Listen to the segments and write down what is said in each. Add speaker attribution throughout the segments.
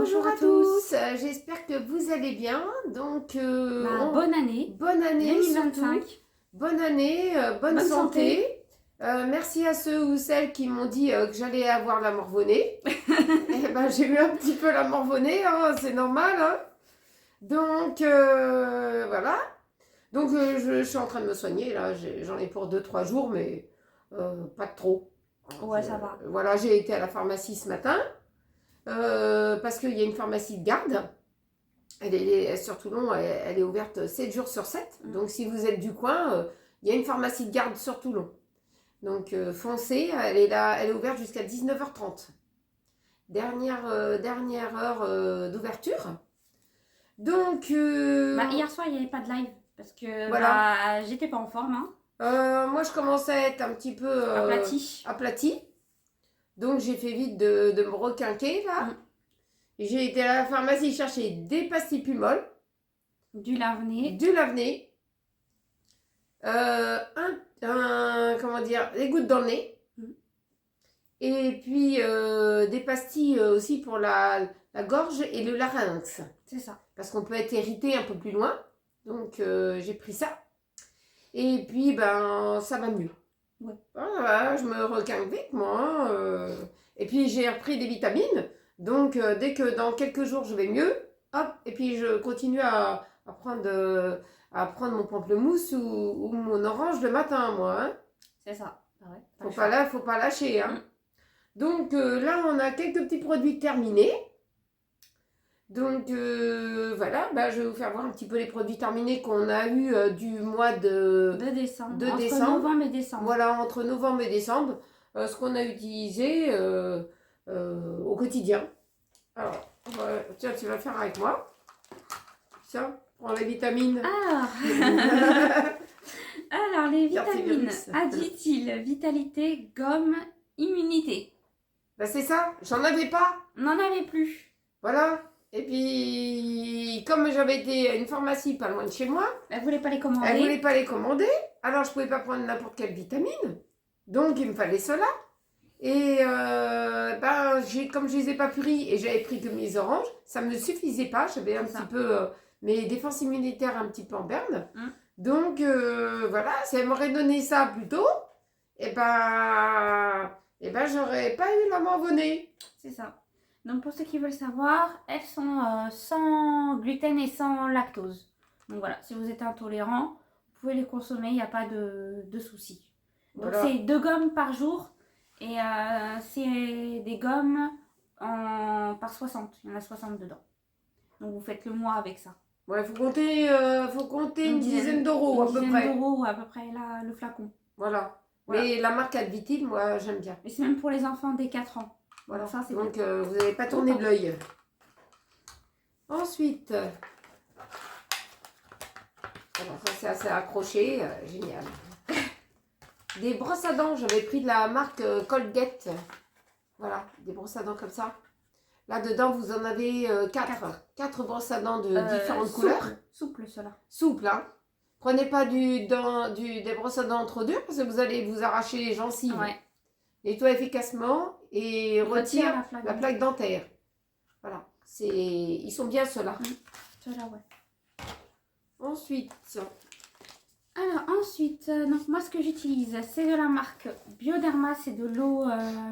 Speaker 1: Bonjour à tous, j'espère que vous allez bien. Donc,
Speaker 2: bonne année.
Speaker 1: Bonne année
Speaker 2: 2025.
Speaker 1: surtout. Bonne année, bonne santé. Merci à ceux ou celles qui m'ont dit que j'allais avoir la morvonnée. Eh ben, j'ai eu un petit peu la morvonnée, hein, c'est normal. Hein. Donc, voilà. Donc, je suis en train de me soigner. Là, j'en ai pour 2-3 jours, mais pas de trop.
Speaker 2: Ouais, ça va.
Speaker 1: Voilà, j'ai été à la pharmacie ce matin. Parce qu'il y a une pharmacie de garde. Elle est sur Toulon, elle est ouverte 7 jours sur 7. Donc si vous êtes du coin, il y a une pharmacie de garde sur Toulon. Donc foncez, elle est là, elle est ouverte jusqu'à 19h30. Dernière heure d'ouverture. Donc
Speaker 2: hier soir, il n'y avait pas de live parce que voilà. J'étais pas en forme. Hein.
Speaker 1: Moi je commençais à être un petit peu aplatie. Donc j'ai fait vite de me requinquer là. J'ai été à la pharmacie chercher des pastilles Pulmol.
Speaker 2: Du lave-nez.
Speaker 1: Comment dire, des gouttes dans le nez. Et puis des pastilles aussi pour la gorge et le larynx.
Speaker 2: C'est ça.
Speaker 1: Parce qu'on peut être irrité un peu plus loin. Donc j'ai pris ça. Et puis ben ça va mieux.
Speaker 2: Ouais.
Speaker 1: Voilà, je me requinque vite moi. Et puis j'ai repris des vitamines. Donc, dès que dans quelques jours, je vais mieux, hop, et puis je continue à prendre mon pamplemousse ou mon orange le matin, moi. Hein.
Speaker 2: C'est ça.
Speaker 1: Ouais, faut pas lâcher. Hein. Donc, là, on a quelques petits produits terminés. Donc, voilà, bah, je vais vous faire voir un petit peu les produits terminés qu'on a eu du mois de
Speaker 2: décembre.
Speaker 1: Entre
Speaker 2: novembre et décembre.
Speaker 1: Voilà, entre novembre et décembre, ce qu'on a utilisé au quotidien. Alors, tiens, tu vas faire avec moi. Tiens, prends les vitamines.
Speaker 2: Alors, les vitamines. Dit-il, vitalité, gomme, immunité.
Speaker 1: Ben c'est ça, j'en avais pas.
Speaker 2: On n'en avait plus.
Speaker 1: Voilà. Et puis, comme j'avais été à une pharmacie pas loin de chez moi.
Speaker 2: Elle voulait pas les commander.
Speaker 1: Alors, je pouvais pas prendre n'importe quelle vitamine. Donc, il me fallait cela. Et comme je les ai pas pris et j'avais pris que mes oranges, ça me suffisait pas. J'avais un petit peu mes défenses immunitaires un petit peu en berne. Donc voilà, si elle m'aurait donné ça plus tôt, et ben j'aurais pas eu la morvonnée.
Speaker 2: C'est ça. Donc pour ceux qui veulent savoir, elles sont sans gluten et sans lactose. Donc voilà, si vous êtes intolérant, vous pouvez les consommer, il n'y a pas de souci. Donc c'est 2 gommes par jour. Et c'est des gommes par 60. Il y en a 60 dedans. Donc vous faites le mois avec ça.
Speaker 1: Ouais, faut compter une dizaine d'euros à peu près.
Speaker 2: Une dizaine d'euros à peu près là, le flacon.
Speaker 1: Voilà. Mais la marque Advitil, moi j'aime bien.
Speaker 2: Et c'est même pour les enfants dès 4 ans.
Speaker 1: Voilà. Ça, donc vous n'avez pas tourné de l'œil. Ensuite, alors ça c'est assez accroché, génial. Des brosses à dents, j'avais pris de la marque Colgate. Voilà, des brosses à dents comme ça. Là dedans, vous en avez 4 brosses à dents de différentes couleurs.
Speaker 2: Souple, cela.
Speaker 1: Souple, hein. Prenez pas des brosses à dents trop dures parce que vous allez vous arracher les gencives. Ouais. Nettoie efficacement et retire la plaque dentaire. Voilà, ils sont bien ceux-là.
Speaker 2: Ceux-là, ouais.
Speaker 1: Ensuite...
Speaker 2: Alors ensuite, donc moi ce que j'utilise, c'est de la marque Bioderma, c'est de l'eau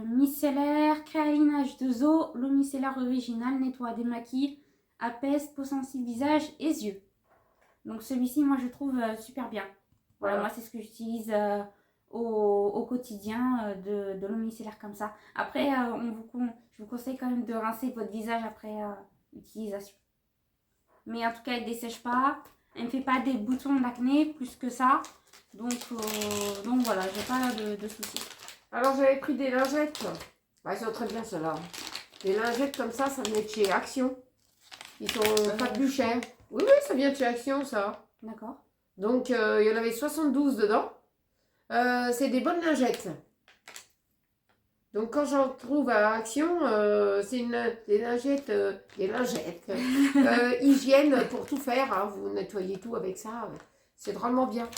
Speaker 2: micellaire, créaline H2O, l'eau micellaire originale, nettoie, démaquille, apaise, peau sensible, visage et yeux. Donc celui-ci, moi je trouve super bien. Voilà, moi c'est ce que j'utilise au quotidien de l'eau micellaire comme ça. Après, je vous conseille quand même de rincer votre visage après utilisation. Mais en tout cas, elle ne dessèche pas. Elle ne fait pas des boutons d'acné plus que ça. Donc voilà, j'ai pas de soucis.
Speaker 1: Alors j'avais pris des lingettes. Bah, ils sont très bien ceux-là. Des lingettes comme ça venait de chez Action. Ils sont pas plus chers. Oui, ça vient de chez Action ça.
Speaker 2: D'accord.
Speaker 1: Donc il y en avait 72 dedans. C'est des bonnes lingettes. Donc quand j'en trouve à Action, c'est des lingettes hygiène pour tout faire. Hein. Vous nettoyez tout avec ça. C'est drôlement bien.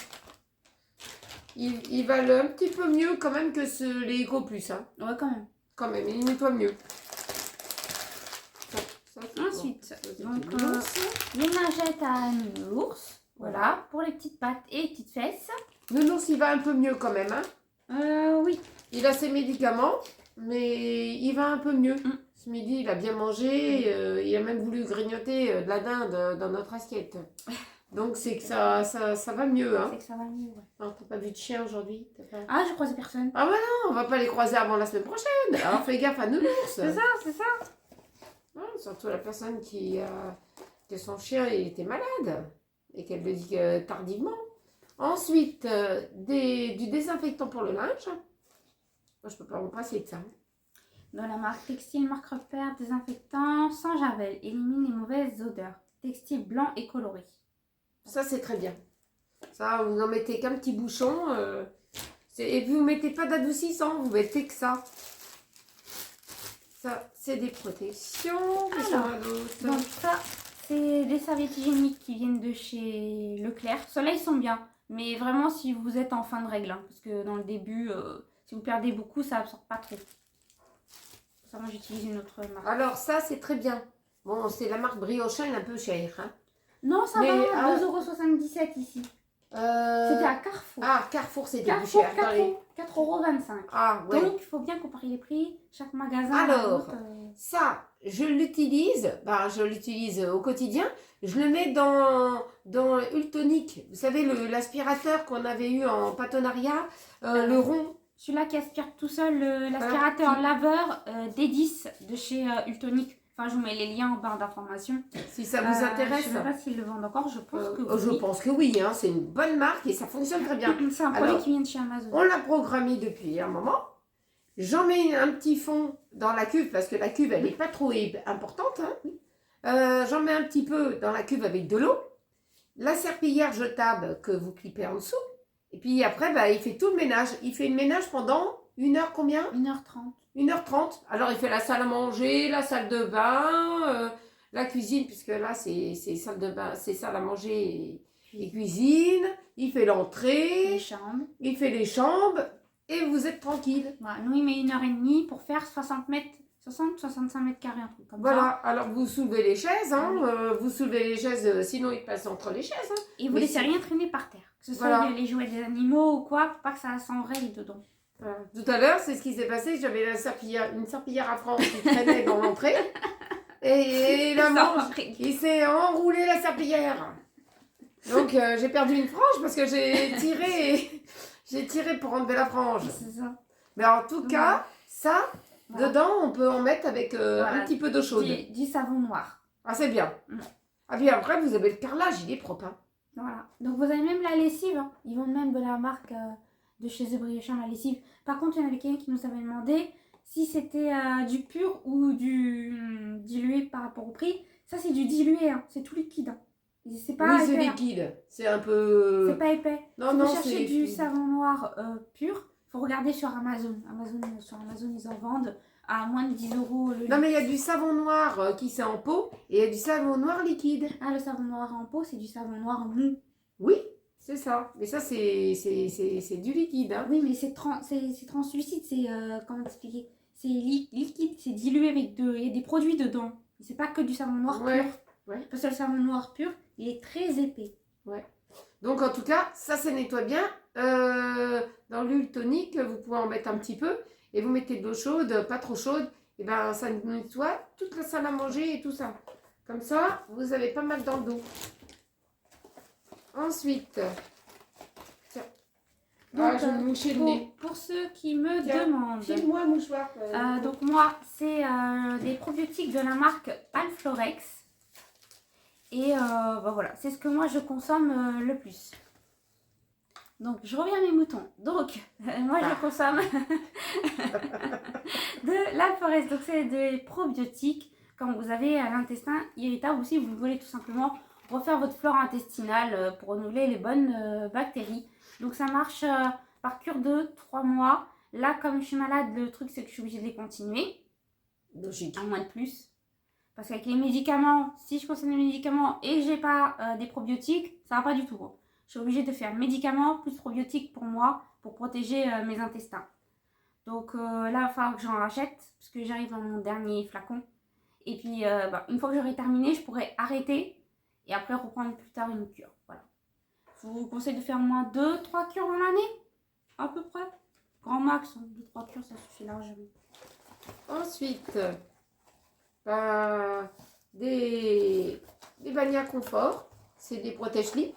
Speaker 1: Ils valent un petit peu mieux quand même que les Eco Plus. Hein.
Speaker 2: Ouais, quand même.
Speaker 1: Quand même, ils nettoient mieux. Ça
Speaker 2: ensuite,
Speaker 1: c'est
Speaker 2: donc,
Speaker 1: une ours.
Speaker 2: les lingettes à Nounours. Voilà, pour les petites pattes et les petites fesses.
Speaker 1: Nounours, il va un peu mieux quand même. Hein.
Speaker 2: Oui.
Speaker 1: Il a ses médicaments, mais il va un peu mieux.
Speaker 2: Mm.
Speaker 1: Ce midi, il a bien mangé. Il a même voulu grignoter de la dinde dans notre assiette. Donc, c'est que ça va mieux. Hein.
Speaker 2: C'est que ça va mieux, ouais.
Speaker 1: Non, t'as pas vu de chien aujourd'hui?
Speaker 2: Ah, je croisais personne.
Speaker 1: Ah, bah non, on va pas les croiser avant la semaine prochaine. Alors, fais gaffe à Nounours.
Speaker 2: C'est ça, c'est ça.
Speaker 1: Ouais, surtout la personne que son chien il était malade et qu'elle le dit tardivement. Ensuite, du désinfectant pour le linge. Moi, je peux pas m'en passer de ça.
Speaker 2: Dans la marque Textile Marque Repère, désinfectant sans javel, élimine les mauvaises odeurs. Textile blanc et coloré.
Speaker 1: Ça, c'est très bien. Ça, vous n'en mettez qu'un petit bouchon. Et vous ne mettez pas d'adoucissant, vous mettez que ça. Ça, c'est des protections. Qu'est-ce qu'on a d'autre?
Speaker 2: Donc ça, c'est des serviettes hygiéniques qui viennent de chez Leclerc. Ceux-là, ils sont bien. Mais vraiment, si vous êtes en fin de règle. Hein, parce que dans le début, si vous perdez beaucoup, ça absorbe pas trop. Ça, moi, j'utilise une autre marque.
Speaker 1: Alors, ça, c'est très bien. Bon, c'est la marque Briochin, elle est un peu chère. Hein.
Speaker 2: Non, ça
Speaker 1: Mais,
Speaker 2: va, 2,77 € ici. C'était à Carrefour.
Speaker 1: Ah, Carrefour, c'était plus
Speaker 2: Carrefour,
Speaker 1: cher. Dans les-
Speaker 2: 4,25 €.
Speaker 1: Ah, ouais.
Speaker 2: Donc, il faut bien comparer les prix. Chaque magasin.
Speaker 1: Alors, ça, je l'utilise au quotidien. Je le mets dans Ultonic. Vous savez, l'aspirateur qu'on avait eu en partenariat, le rond.
Speaker 2: Celui-là qui aspire tout seul, l'aspirateur laveur D10 de chez Ultonic. Enfin, je vous mets les liens en barre d'information.
Speaker 1: Si ça vous intéresse.
Speaker 2: Je ne sais pas s'ils le vendent encore, je pense que
Speaker 1: Je
Speaker 2: oui.
Speaker 1: pense que oui, hein, c'est une bonne marque et ça fonctionne très bien.
Speaker 2: C'est un produit
Speaker 1: Alors,
Speaker 2: qui vient de chez Amazon.
Speaker 1: On l'a programmé depuis un moment. J'en mets un petit fond dans la cuve parce que la cuve, elle n'est pas trop importante. Hein. J'en mets un petit peu dans la cuve avec de l'eau. La serpillière jetable que vous clipez en dessous. Et puis après, bah, il fait tout le ménage. Il fait le ménage pendant 1 heure combien?
Speaker 2: 1h30.
Speaker 1: 1h30. Alors, il fait la salle à manger, la salle de bain, la cuisine, puisque là, c'est salle de bain, c'est salle à manger et cuisine. Il fait l'entrée.
Speaker 2: Les chambres.
Speaker 1: Il fait les chambres. Et vous êtes tranquille.
Speaker 2: Voilà. Nous, il met 1h30 pour faire 65 mètres carrés, un truc comme
Speaker 1: Voilà,
Speaker 2: ça.
Speaker 1: alors vous soulevez les chaises, hein, vous soulevez les chaises, sinon ils passent entre les chaises. Hein.
Speaker 2: Et vous
Speaker 1: Mais
Speaker 2: laissez
Speaker 1: si-
Speaker 2: rien traîner par terre. Que ce soit
Speaker 1: Voilà.
Speaker 2: les jouets des animaux ou quoi, pour pas que ça s'enraye dedans.
Speaker 1: Voilà. Tout à l'heure, c'est ce qui s'est passé, j'avais une serpillière à France qui traînait dans l'entrée. Et la manche, il s'est enroulé la serpillière. Donc j'ai perdu une frange parce que j'ai tiré pour enlever la frange.
Speaker 2: C'est ça.
Speaker 1: Mais en tout cas, ça,
Speaker 2: Voilà.
Speaker 1: dedans, on peut en mettre avec
Speaker 2: Voilà.
Speaker 1: un petit peu d'eau chaude.
Speaker 2: Du savon noir.
Speaker 1: Ah, c'est bien.
Speaker 2: Mm.
Speaker 1: Ah, puis après, vous avez le carrelage, il est propre. Hein.
Speaker 2: Voilà. Donc vous avez même la lessive. Hein. Ils vendent même de la marque de chez The Briochin, la lessive. Par contre, il y en avait quelqu'un qui nous avait demandé si c'était du pur ou du dilué par rapport au prix. Ça, c'est du dilué. Hein. C'est tout liquide. Hein. C'est pas
Speaker 1: Oui, c'est
Speaker 2: épais. Hein.
Speaker 1: liquide. C'est un peu...
Speaker 2: C'est pas épais.
Speaker 1: Non,
Speaker 2: Si
Speaker 1: non,
Speaker 2: vous cherchez
Speaker 1: c'est
Speaker 2: du
Speaker 1: fluide.
Speaker 2: savon noir pur, faut regarder sur Amazon. Sur Amazon, ils en vendent à moins de 10 € le
Speaker 1: Non, mais il y a
Speaker 2: litre.
Speaker 1: du savon noir qui c'est en pot et il y a du savon noir liquide.
Speaker 2: Ah, le savon noir en pot, c'est du savon noir mou.
Speaker 1: Oui, c'est ça. Mais ça, c'est du liquide. Hein.
Speaker 2: Oui, mais c'est translucide, c'est comment expliquer? C'est liquide, c'est dilué avec il y a des produits dedans. C'est pas que du savon noir
Speaker 1: Ouais,
Speaker 2: pur.
Speaker 1: ouais.
Speaker 2: Parce que le savon noir pur, il est très épais.
Speaker 1: Donc, en tout cas, ça nettoie bien. Dans l'huile tonique, vous pouvez en mettre un petit peu. Et vous mettez de l'eau chaude, pas trop chaude. Et ben ça nettoie toute la salle à manger et tout ça. Comme ça, vous avez pas mal dans le dos. Ensuite, tiens.
Speaker 2: Donc,
Speaker 1: Je vais me moucher le nez.
Speaker 2: pour ceux qui me
Speaker 1: Tiens,
Speaker 2: demandent,
Speaker 1: File-moi un mouchoir.
Speaker 2: donc moi, c'est des probiotiques de la marque Alflorex. Et bah voilà, c'est ce que moi je consomme le plus. Donc je reviens à mes moutons. Donc moi je consomme de l'Alflorex. Donc c'est des probiotiques quand vous avez l'intestin irritable ou si vous voulez tout simplement refaire votre flore intestinale pour renouveler les bonnes bactéries. Donc ça marche par cure de 3 mois. Là comme je suis malade, le truc c'est que je suis obligée de les continuer.
Speaker 1: Logique.
Speaker 2: Un mois de plus. Parce qu'avec les médicaments, si je consomme les médicaments et que j'ai pas des probiotiques, ça va pas du tout. Je suis obligée de faire médicaments plus probiotiques pour moi, pour protéger mes intestins. Donc là, il va falloir que j'en rachète, parce que j'arrive dans mon dernier flacon. Et puis, une fois que j'aurai terminé, je pourrai arrêter et après reprendre plus tard une cure. Voilà. Je vous conseille de faire au moins 2-3 cures dans l'année, à peu près. Grand max, 2-3 cures, ça suffit largement.
Speaker 1: Ensuite, des Bania Confort. C'est des protège-slips.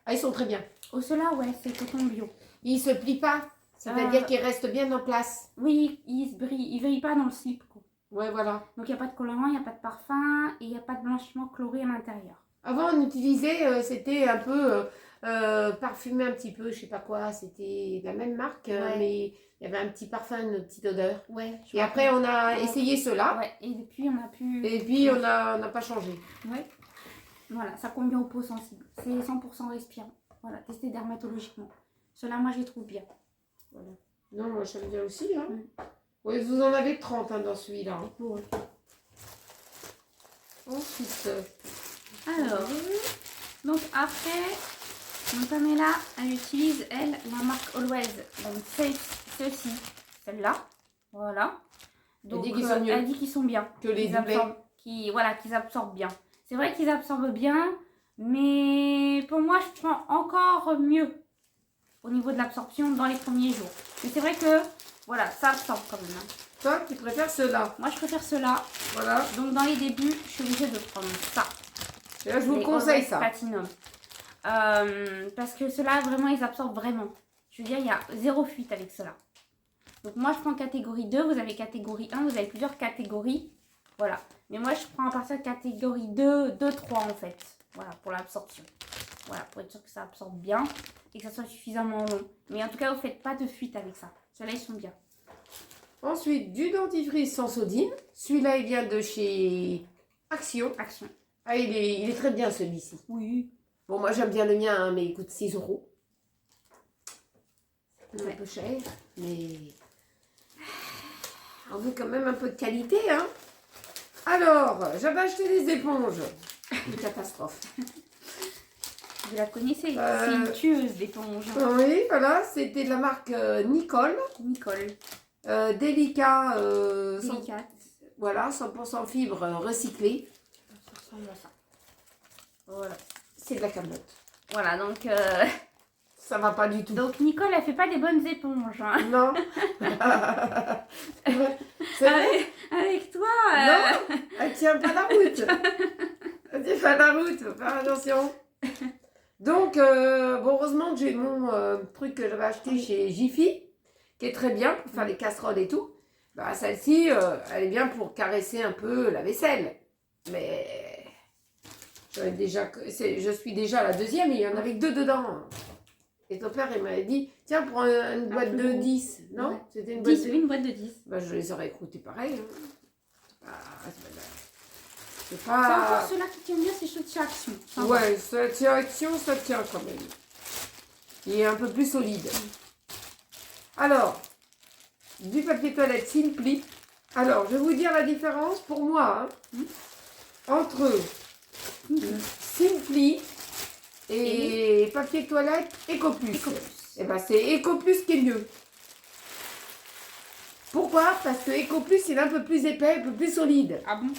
Speaker 1: Ah, ils sont très bien.
Speaker 2: Oh, ceux-là, ouais, c'est coton bio.
Speaker 1: Ils se plient pas. C'est-à-dire qu'ils restent bien en place.
Speaker 2: Oui, ils brillent pas dans le slip, quoi.
Speaker 1: Ouais, voilà.
Speaker 2: Donc, il n'y a pas de colorant, il n'y a pas de parfum et il n'y a pas de blanchiment chloré à l'intérieur.
Speaker 1: Avant, on utilisait, c'était un peu parfumé un petit peu, je sais pas quoi. C'était la même marque,
Speaker 2: Ouais.
Speaker 1: mais il y avait un petit parfum, une petite odeur.
Speaker 2: Ouais.
Speaker 1: Et après, on a essayé ceux-là.
Speaker 2: Ouais, et depuis, on a pu...
Speaker 1: Et puis, on n'a pas changé.
Speaker 2: Ouais. Voilà, ça convient aux peaux sensibles. C'est 100% respirant. Voilà, testé dermatologiquement. Ceux-là, moi, je les trouve bien.
Speaker 1: Voilà. Non, moi, j'aime bien aussi. Hein.
Speaker 2: Mm.
Speaker 1: Oui, vous en avez 30 hein, dans celui-là. Hein.
Speaker 2: Ouais.
Speaker 1: Ensuite,
Speaker 2: Alors, donc après, donc Pamela, elle utilise, elle, la marque Always. Donc, celle-ci, celle-là. Voilà. Donc,
Speaker 1: dit qu'ils sont mieux.
Speaker 2: elle dit qu'ils sont bien.
Speaker 1: Que les
Speaker 2: qu'ils
Speaker 1: doublets.
Speaker 2: qu'ils absorbent bien. C'est vrai qu'ils absorbent bien, mais pour moi, je prends encore mieux au niveau de l'absorption dans les premiers jours. Mais c'est vrai que, voilà, ça absorbe quand même. Hein.
Speaker 1: toi, tu préfères ceux-là.
Speaker 2: Moi, je préfère ceux-là.
Speaker 1: Voilà.
Speaker 2: Donc, dans les débuts, je suis obligée de prendre ça.
Speaker 1: Et là, je vous
Speaker 2: Les
Speaker 1: conseille
Speaker 2: Always
Speaker 1: ça.
Speaker 2: Platinum. Parce que ceux-là, vraiment, ils absorbent vraiment. Je veux dire, il y a zéro fuite avec ceux-là. Donc, moi, je prends catégorie 2. Vous avez catégorie 1. Vous avez plusieurs catégories. Voilà. Mais moi, je prends à partir de catégorie 2, 2, 3 en fait. Voilà, pour l'absorption. Voilà, pour être sûr que ça absorbe bien et que ça soit suffisamment long. Mais en tout cas, vous ne faites pas de fuite avec ça. Ceux-là, ils sont bien.
Speaker 1: Ensuite, du dentifrice sans sodine. Celui-là, il vient de chez Action.
Speaker 2: Action.
Speaker 1: Ah, il est très bien celui-ci.
Speaker 2: Oui.
Speaker 1: Bon, moi, j'aime bien le mien, hein, mais il coûte 6 €. C'est un peu cher, mais on veut quand même un peu de qualité, hein. Alors, j'avais acheté des éponges. Une catastrophe.
Speaker 2: Vous la connaissez,
Speaker 1: Euh,
Speaker 2: c'est une tueuse d'éponge.
Speaker 1: Oui, voilà, c'était de la marque Nicole.
Speaker 2: Nicole.
Speaker 1: Délicat,
Speaker 2: Délicate.
Speaker 1: voilà, 100% fibre recyclée.
Speaker 2: Ça ressemble à ça. Voilà.
Speaker 1: C'est de la camelote.
Speaker 2: Voilà, donc,
Speaker 1: Ça va pas du tout.
Speaker 2: donc Nicole, elle fait pas des bonnes éponges. Hein.
Speaker 1: Non. C'est vrai.
Speaker 2: Avec toi.
Speaker 1: Non, elle tient pas la route. Elle tient pas la route, faut faire attention. Donc, bon, heureusement que j'ai mon truc que j'avais acheté chez Jiffy, qui est très bien pour faire les casseroles et tout. Bah, celle-ci, elle est bien pour caresser un peu la vaisselle. Mais je suis déjà à la deuxième et il y en avait que 2 dedans. Et ton père, il m'avait dit, tiens, prends une boîte de 10. Non,
Speaker 2: ouais.
Speaker 1: c'était une boîte
Speaker 2: 10,
Speaker 1: de
Speaker 2: oui, une boîte de 10.
Speaker 1: Bah, je les aurais écoutés pareil. Hein. C'est
Speaker 2: C'est
Speaker 1: pas...
Speaker 2: encore ceux-là qui tiennent bien, c'est ceux de chez Action. Ça va.
Speaker 1: Ouais, ça tient action, ça tient quand même. Il est un peu plus solide. Alors, du papier toilette Simply. Alors, je vais vous dire la différence pour moi entre Simply et papier toilette Ecoplus. Et ben c'est Ecoplus qui est mieux. Pourquoi? Parce que Ecoplus il est un peu plus épais, un peu plus solide.
Speaker 2: Ah bon?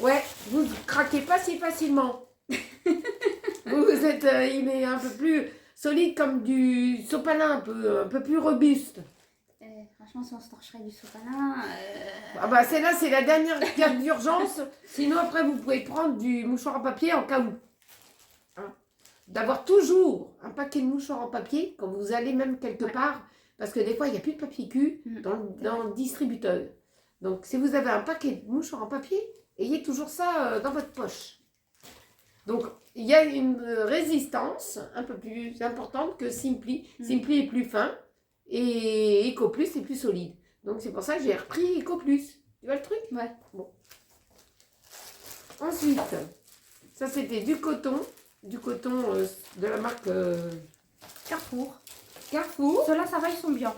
Speaker 1: Ouais, vous craquez pas si facilement. vous êtes, il est un peu plus solide comme du sopalin, un peu plus robuste.
Speaker 2: Franchement, si on se torcherait du sopalin...
Speaker 1: Ah bah c'est là, c'est la dernière carte d'urgence. Sinon après vous pouvez prendre du mouchoir en papier en cas où. Hein. D'avoir toujours un paquet de mouchoirs en papier quand vous allez même quelque part. Parce que des fois il n'y a plus de papier cul dans le distributeur. Donc si vous avez un paquet de mouchoirs en papier, ayez toujours ça dans votre poche. Donc il y a une résistance un peu plus importante que Simply. Simply est plus fin et Ecoplus est plus solide. Donc c'est pour ça que j'ai repris Ecoplus. Tu vois le truc?
Speaker 2: Ouais.
Speaker 1: Bon. Ensuite, ça c'était du coton de la marque
Speaker 2: Carrefour.
Speaker 1: Carrefour.
Speaker 2: Ceux-là, ça va, ils sont bien.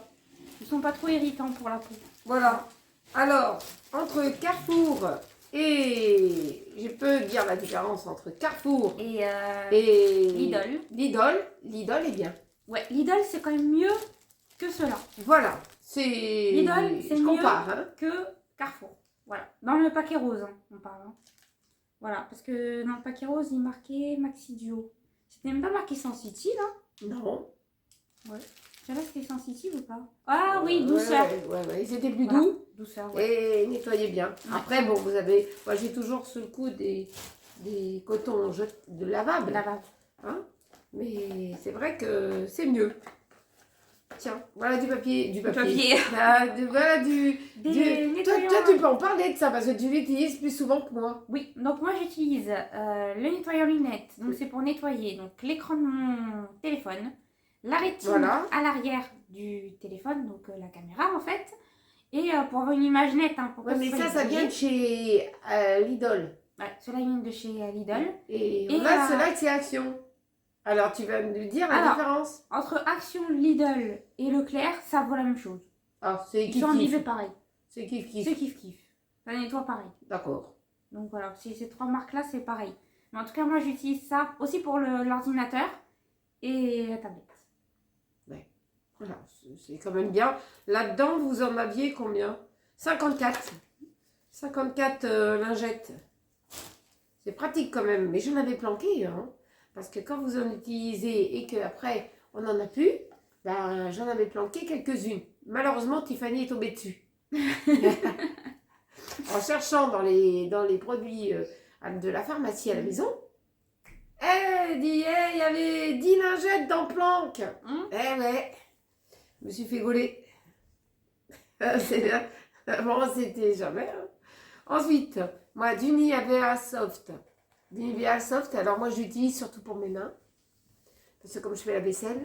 Speaker 2: Ils sont pas trop irritants pour la peau.
Speaker 1: Voilà. Alors, entre Carrefour et... Je peux dire la différence entre Carrefour
Speaker 2: Et Lidl.
Speaker 1: Lidl est bien.
Speaker 2: Ouais, Lidl, c'est quand même mieux que ceux-là.
Speaker 1: Voilà. C'est...
Speaker 2: Lidl, c'est
Speaker 1: Je
Speaker 2: mieux
Speaker 1: compare. Hein.
Speaker 2: que Carrefour. Voilà, dans le paquet rose, hein, on parle. Hein. Voilà, parce que dans le paquet rose, il marquait Maxi Duo. C'était même pas marqué sensitive, hein.
Speaker 1: Non.
Speaker 2: Ouais. Tu vois, c'était sensitive ou pas? Ah oui, douceur.
Speaker 1: Ouais. C'était plus
Speaker 2: Voilà.
Speaker 1: doux.
Speaker 2: Douceur, ouais.
Speaker 1: Et nettoyez bien. Après, bon, vous avez... Moi, j'ai toujours sous le coup des cotons de lavable.
Speaker 2: Lavable.
Speaker 1: Hein, mais c'est vrai que c'est mieux. Tiens, voilà du papier. Du papier. Voilà Toi, tu peux en parler de ça parce que tu l'utilises plus souvent que moi.
Speaker 2: Oui, donc moi j'utilise le nettoyeur lunettes. Donc c'est pour nettoyer donc l'écran de mon téléphone, la rétine
Speaker 1: Voilà.
Speaker 2: à l'arrière du téléphone, donc la caméra en fait. Et pour avoir une image nette. Hein, pour
Speaker 1: Ouais, mais ça vient de chez Lidl.
Speaker 2: Ouais, cela vient de chez Lidl.
Speaker 1: Et là, cela c'est Action. Alors, tu vas me dire la différence.
Speaker 2: Entre Action, Lidl et Leclerc, ça vaut la même chose.
Speaker 1: Ah, c'est
Speaker 2: Ils sont livrés pareil.
Speaker 1: C'est kiff.
Speaker 2: C'est kiff. Ça nettoie pareil.
Speaker 1: D'accord.
Speaker 2: Donc voilà, ces trois marques-là, c'est pareil. Mais en tout cas, moi, j'utilise ça aussi pour l'ordinateur et la tablette.
Speaker 1: Ouais. Voilà, c'est quand même bien. Là-dedans, vous en aviez combien? 54. 54 lingettes. C'est pratique quand même, mais j'en avais planqué, hein. Parce que quand vous en utilisez et qu'après on n'en a plus, ben, j'en avais planqué quelques-unes. Malheureusement, Tiffany est tombée dessus. En cherchant dans les produits de la pharmacie à la maison, elle dit hey, il y avait 10 lingettes dans planque. Eh ouais, je me suis fait gauler. Bon, c'était jamais. Hein. Ensuite, moi, du Nivea Soft. Du Nivea Soft, alors moi, j'utilise surtout pour mes mains. Parce que comme je fais la vaisselle.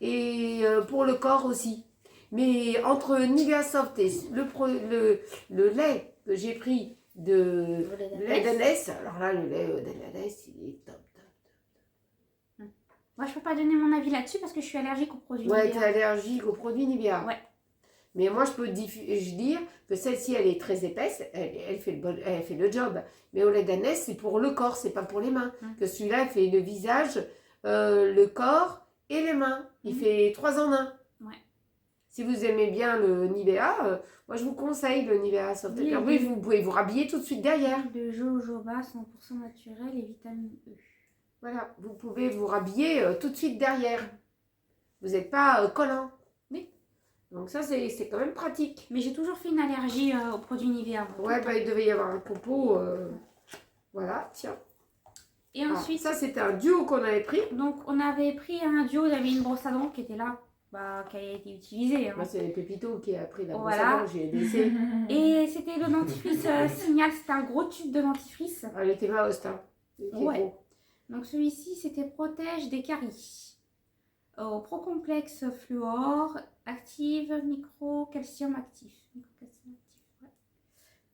Speaker 1: Et pour le corps aussi. Mais entre Nivea Soft et le lait que j'ai pris de lait d'ânesse, alors là, le lait d'ânesse, il est top.
Speaker 2: Moi, je peux pas donner mon avis là-dessus parce que je suis allergique aux produits Nivea.
Speaker 1: Ouais, tu es allergique aux produits Nivea.
Speaker 2: Ouais.
Speaker 1: Mais moi, je peux dire que celle-ci, elle est très épaisse, elle fait le job. Mais au lait d'ânesse, c'est pour le corps, c'est pas pour les mains. Que celui-là, il fait le visage, le corps et les mains. Il fait 3 en 1.
Speaker 2: Ouais.
Speaker 1: Si vous aimez bien le Nivea, moi, je vous conseille le Nivea Soft.
Speaker 2: Oui,
Speaker 1: oui, vous pouvez vous rhabiller tout de suite derrière.
Speaker 2: De jojoba 100% naturel et vitamine E.
Speaker 1: Voilà, vous pouvez vous rhabiller tout de suite derrière. Vous n'êtes pas collant.
Speaker 2: Oui.
Speaker 1: Donc ça, c'est quand même pratique.
Speaker 2: Mais j'ai toujours fait une allergie aux produits Nivea.
Speaker 1: Ouais, bah, il devait y avoir un copeau. Voilà, tiens.
Speaker 2: Et ensuite...
Speaker 1: ça, c'était un duo qu'on avait pris.
Speaker 2: Donc, on avait pris un duo, il y avait une brosse à dents qui était là, qui a été utilisée. Hein.
Speaker 1: Moi, c'est Pépito qui a pris la brosse
Speaker 2: Voilà.
Speaker 1: à dents, j'ai laissé.
Speaker 2: Et c'était le dentifrice Signal, c'était un gros tube de dentifrice.
Speaker 1: Elle était maoste, hein.
Speaker 2: Ouais.
Speaker 1: Gros.
Speaker 2: Donc, celui-ci, c'était Protège des caries. Procomplexe fluor, active, micro-calcium actif. Ouais.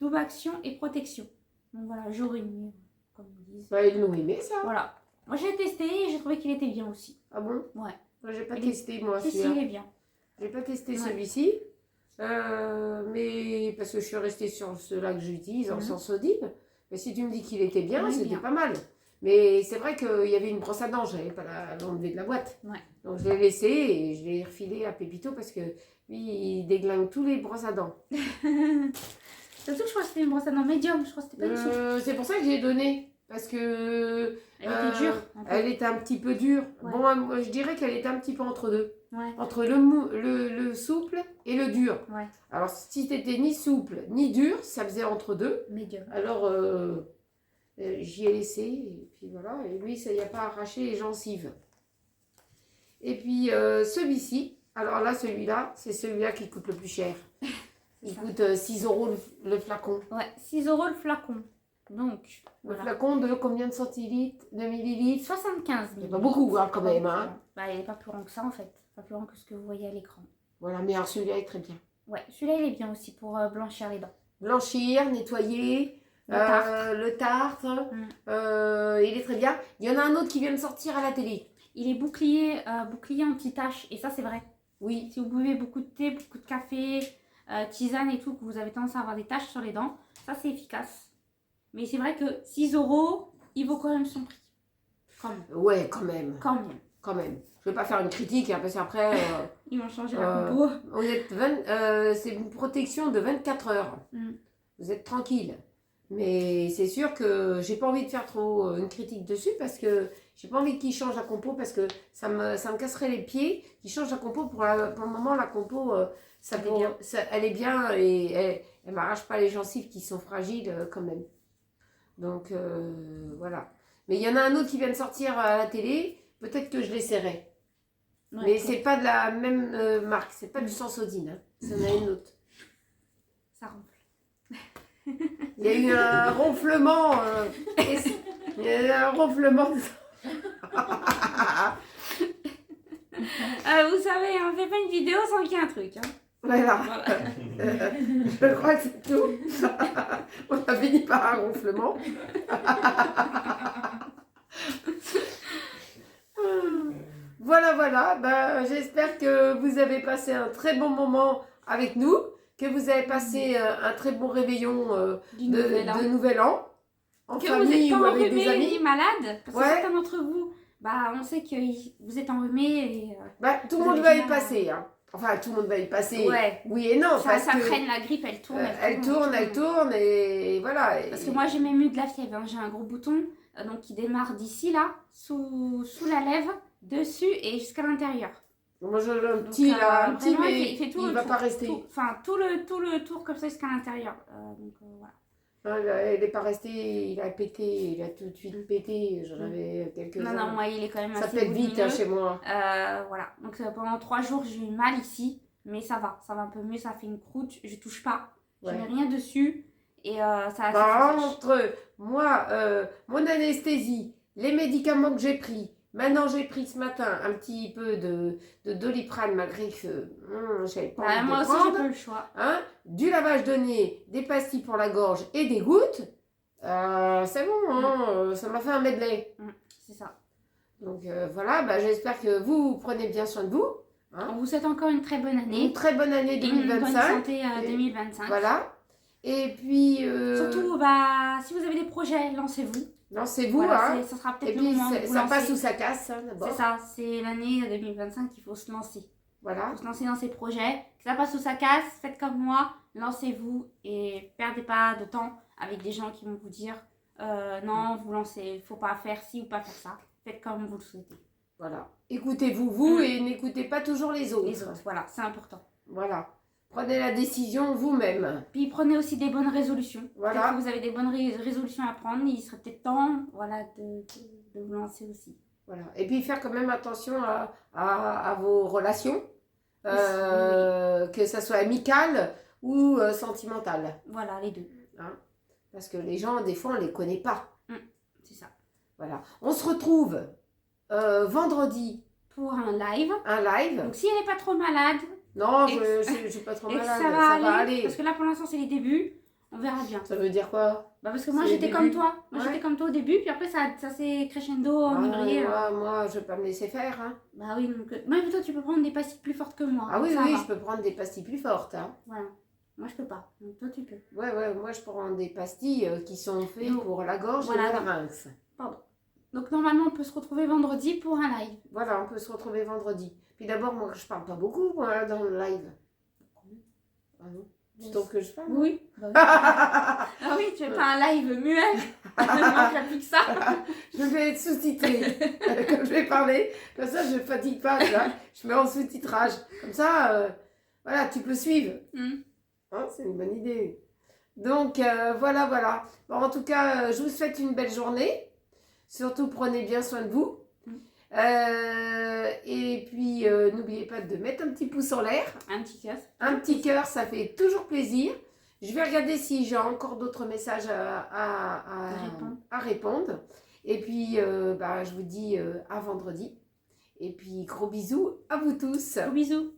Speaker 2: Double action et protection. Donc voilà, jour et nuit, comme ils disent.
Speaker 1: Bah, ils l'ont aimé, ça.
Speaker 2: Voilà. Moi, j'ai testé et j'ai trouvé qu'il était bien aussi.
Speaker 1: Ah bon?
Speaker 2: Ouais.
Speaker 1: Moi, j'ai pas testé, moi,
Speaker 2: Si,
Speaker 1: celui-là.
Speaker 2: il est bien.
Speaker 1: J'ai pas testé celui-ci. Mais parce que je suis restée sur ceux-là que j'utilise en Sensodyne. Mais si tu me dis qu'il était bien, c'était pas mal. Mais c'est vrai qu'il y avait une brosse à dents, je n'avais pas l'enlever de la boîte.
Speaker 2: Ouais.
Speaker 1: Donc je l'ai laissé et je l'ai refilé à Pépito parce que lui, il déglingue tous les brosses à dents.
Speaker 2: Surtout que je crois que c'était une brosse à dents médium, je crois que c'était pas une souple.
Speaker 1: C'est pour ça que j'ai donné. Parce que...
Speaker 2: Elle était dure.
Speaker 1: Elle était un petit peu dure.
Speaker 2: Ouais.
Speaker 1: Bon, moi, je dirais qu'elle était un petit peu entre deux.
Speaker 2: Ouais.
Speaker 1: Entre le souple et le dur.
Speaker 2: Ouais.
Speaker 1: Alors, si t'étais ni souple ni dur, ça faisait entre deux.
Speaker 2: Médium.
Speaker 1: Alors, j'y ai laissé. Et puis voilà. Et lui, ça n'y a pas arraché les gencives. Et puis, celui-ci. Alors là, celui-là, c'est celui-là qui coûte le plus cher. Il coûte 6 € le flacon.
Speaker 2: Ouais, 6 € le flacon. Donc,
Speaker 1: le flacon de combien de centilitres, de millilitres?
Speaker 2: 75
Speaker 1: millilitres. Pas beaucoup, hein, quand même. Hein.
Speaker 2: Bah, il n'est pas plus grand que ça, en fait. Pas plus grand que ce que vous voyez à l'écran.
Speaker 1: Voilà, mais alors celui-là est très bien.
Speaker 2: Ouais, celui-là, il est bien aussi pour blanchir les dents.
Speaker 1: Blanchir, nettoyer, le tartre. Il est très bien. Il y en a un autre qui vient de sortir à la télé.
Speaker 2: Il est bouclier anti-taches. Et ça, c'est vrai.
Speaker 1: Oui.
Speaker 2: Si vous buvez beaucoup de thé, beaucoup de café, tisane et tout, que vous avez tendance à avoir des taches sur les dents, ça, c'est efficace. Mais c'est vrai que 6 €, il vaut quand même son prix. Quand même.
Speaker 1: Ouais, quand même.
Speaker 2: Quand même.
Speaker 1: Je ne vais pas faire une critique, hein, parce qu'après...
Speaker 2: Ils vont changer la compo.
Speaker 1: C'est une protection de 24 heures. vous êtes tranquille. Mais c'est sûr que j'ai pas envie de faire trop une critique dessus parce que j'ai pas envie qu'il change la compo parce que ça me casserait les pieds qu'il change la compo. Pour le moment, la compo, elle est bien et elle m'arrache pas les gencives qui sont fragiles quand même. Donc voilà. Mais il y en a un autre qui vient de sortir à la télé, peut-être que je l'essaierai.
Speaker 2: Ouais,
Speaker 1: Mais c'est pas de la même marque, c'est pas du Sensodyne, hein. Ça en a une autre.
Speaker 2: Ça ronfle.
Speaker 1: Il y a eu un ronflement. Il y a eu un ronflement.
Speaker 2: Vous savez, on fait pas une vidéo sans qu'il y ait un truc. Hein.
Speaker 1: Voilà.
Speaker 2: Voilà.
Speaker 1: Je crois que c'est tout. On a fini par un ronflement. Voilà, voilà. Ben, j'espère que vous avez passé un très bon moment avec nous, que vous avez passé un très bon réveillon
Speaker 2: Du nouvel an.
Speaker 1: de Nouvel An, en
Speaker 2: Que vous êtes
Speaker 1: famille ou
Speaker 2: pas
Speaker 1: avec des
Speaker 2: enrhumé
Speaker 1: amis.
Speaker 2: ni malade. Parce que
Speaker 1: Ouais.
Speaker 2: certains d'entre vous, bah, on sait que vous êtes enrhumé et
Speaker 1: Ben, tout le
Speaker 2: Vous
Speaker 1: monde
Speaker 2: avez
Speaker 1: va
Speaker 2: du
Speaker 1: y
Speaker 2: mal à-
Speaker 1: passer. Hein. Enfin, tout le monde va y passer.
Speaker 2: Ouais.
Speaker 1: Oui et non.
Speaker 2: ça
Speaker 1: parce que
Speaker 2: freine la grippe, elle tourne.
Speaker 1: elle tourne et voilà.
Speaker 2: Parce que moi j'ai même eu de la fièvre, hein. J'ai un gros bouton donc qui démarre d'ici là, sous la lèvre, dessus et jusqu'à l'intérieur.
Speaker 1: Moi j'ai un petit
Speaker 2: Donc,
Speaker 1: là, un petit
Speaker 2: vraiment,
Speaker 1: mais
Speaker 2: il fait tout
Speaker 1: il
Speaker 2: le
Speaker 1: va
Speaker 2: tour,
Speaker 1: pas rester.
Speaker 2: Enfin tout le tour comme ça jusqu'à l'intérieur. Donc voilà.
Speaker 1: Non, il n'est pas resté, il a pété, il a tout de suite pété. J'en avais quelques-uns.
Speaker 2: Non, moi il est quand même
Speaker 1: Ça
Speaker 2: assez
Speaker 1: pète vite hein,
Speaker 2: volumineux.
Speaker 1: chez moi.
Speaker 2: Voilà. Donc pendant 3 jours j'ai eu mal ici, mais ça va un peu mieux, ça fait une croûte, je touche pas, je
Speaker 1: Ouais.
Speaker 2: mets rien dessus et ça
Speaker 1: Bah,
Speaker 2: sèche.
Speaker 1: entre moi, mon anesthésie, les médicaments que j'ai pris, maintenant j'ai pris ce matin un petit peu de Doliprane malgré que j'avais pas envie
Speaker 2: Moi
Speaker 1: de
Speaker 2: aussi j'ai
Speaker 1: prendre.
Speaker 2: pas eu le choix.
Speaker 1: Hein, du lavage de nez, des pastilles pour la gorge et des gouttes. C'est bon, hein, ça m'a fait un medley.
Speaker 2: C'est ça.
Speaker 1: Donc voilà, bah, j'espère que vous prenez bien soin de vous. Hein.
Speaker 2: On vous souhaite encore une très bonne année.
Speaker 1: Une très bonne année
Speaker 2: Et une bonne
Speaker 1: 2025.
Speaker 2: santé 2025.
Speaker 1: Voilà. Et puis,
Speaker 2: Surtout, si vous avez des projets, lancez-vous.
Speaker 1: lancez-vous.
Speaker 2: Voilà,
Speaker 1: Hein.
Speaker 2: ça sera
Speaker 1: Et
Speaker 2: peut-être le
Speaker 1: puis,
Speaker 2: moment de vous
Speaker 1: ça
Speaker 2: lancer.
Speaker 1: passe ou ça casse, hein, d'abord.
Speaker 2: C'est ça, c'est l'année 2025 qu'il faut se lancer. Il
Speaker 1: Voilà.
Speaker 2: faut se lancer dans ces projets. Que ça passe ou ça casse, faites comme moi, lancez-vous et perdez pas de temps avec des gens qui vont vous dire non, vous lancez, faut pas faire ci ou pas faire ça. Faites comme vous le souhaitez.
Speaker 1: Voilà. Écoutez-vous, vous, et n'écoutez pas toujours les autres.
Speaker 2: Les autres, voilà, c'est important.
Speaker 1: Voilà. Prenez la décision vous-même.
Speaker 2: Puis prenez aussi des bonnes résolutions.
Speaker 1: Voilà.
Speaker 2: Peut-être que vous avez des bonnes résolutions à prendre. Il serait peut-être temps de vous lancer aussi.
Speaker 1: Voilà. Et puis faire quand même attention à vos relations, que ça soit amical ou sentimental.
Speaker 2: Voilà, les deux.
Speaker 1: Hein. Parce que les gens, des fois, on ne les connaît pas.
Speaker 2: C'est ça.
Speaker 1: Voilà. On se retrouve vendredi,
Speaker 2: Pour un live.
Speaker 1: un live.
Speaker 2: Donc si elle n'est pas trop malade
Speaker 1: Non,
Speaker 2: Et
Speaker 1: je ne suis pas trop
Speaker 2: et que
Speaker 1: malade.
Speaker 2: ça va aller, parce que là pour l'instant c'est les débuts, on verra bien.
Speaker 1: Ça veut dire quoi?
Speaker 2: Parce que moi
Speaker 1: C'est les
Speaker 2: j'étais
Speaker 1: débuts.
Speaker 2: comme toi. Moi
Speaker 1: Ouais.
Speaker 2: j'étais comme toi au début, puis après ça s'est crescendo en février.
Speaker 1: Moi, je ne vais pas me laisser faire. Hein.
Speaker 2: Bah oui, donc même toi tu peux prendre des pastilles plus fortes que moi.
Speaker 1: Ah oui,
Speaker 2: ça
Speaker 1: oui,
Speaker 2: va.
Speaker 1: je peux prendre des pastilles plus fortes. Hein.
Speaker 2: Voilà. Moi je peux pas, donc toi tu peux.
Speaker 1: Ouais, moi, je prends des pastilles qui sont faites
Speaker 2: Donc,
Speaker 1: pour la gorge
Speaker 2: voilà,
Speaker 1: et le
Speaker 2: donc.
Speaker 1: larynx.
Speaker 2: Donc normalement on peut se retrouver vendredi pour un live.
Speaker 1: Voilà, on peut se retrouver vendredi. Puis d'abord, moi, je parle pas beaucoup moi, dans le live. Ah non? Tu trouves que je parle?
Speaker 2: Oui. Ah oui, tu fais pas un live muet. Il manque plus que ça.
Speaker 1: Je vais être sous-titrée. Comme je vais parler, comme ça, je ne fatigue pas. Tu vois. Je mets en sous-titrage. Comme ça, voilà, tu peux suivre. Hein, c'est une bonne idée. Donc, voilà. Bon, en tout cas, je vous souhaite une belle journée. Surtout, prenez bien soin de vous. Et puis, n'oubliez pas de mettre un petit pouce en l'air.
Speaker 2: Un petit cœur.
Speaker 1: Un petit cœur, ça fait toujours plaisir. Je vais regarder si j'ai encore d'autres messages à répondre. Et puis, je vous dis à vendredi. Et puis, gros bisous à vous tous.
Speaker 2: Bisous.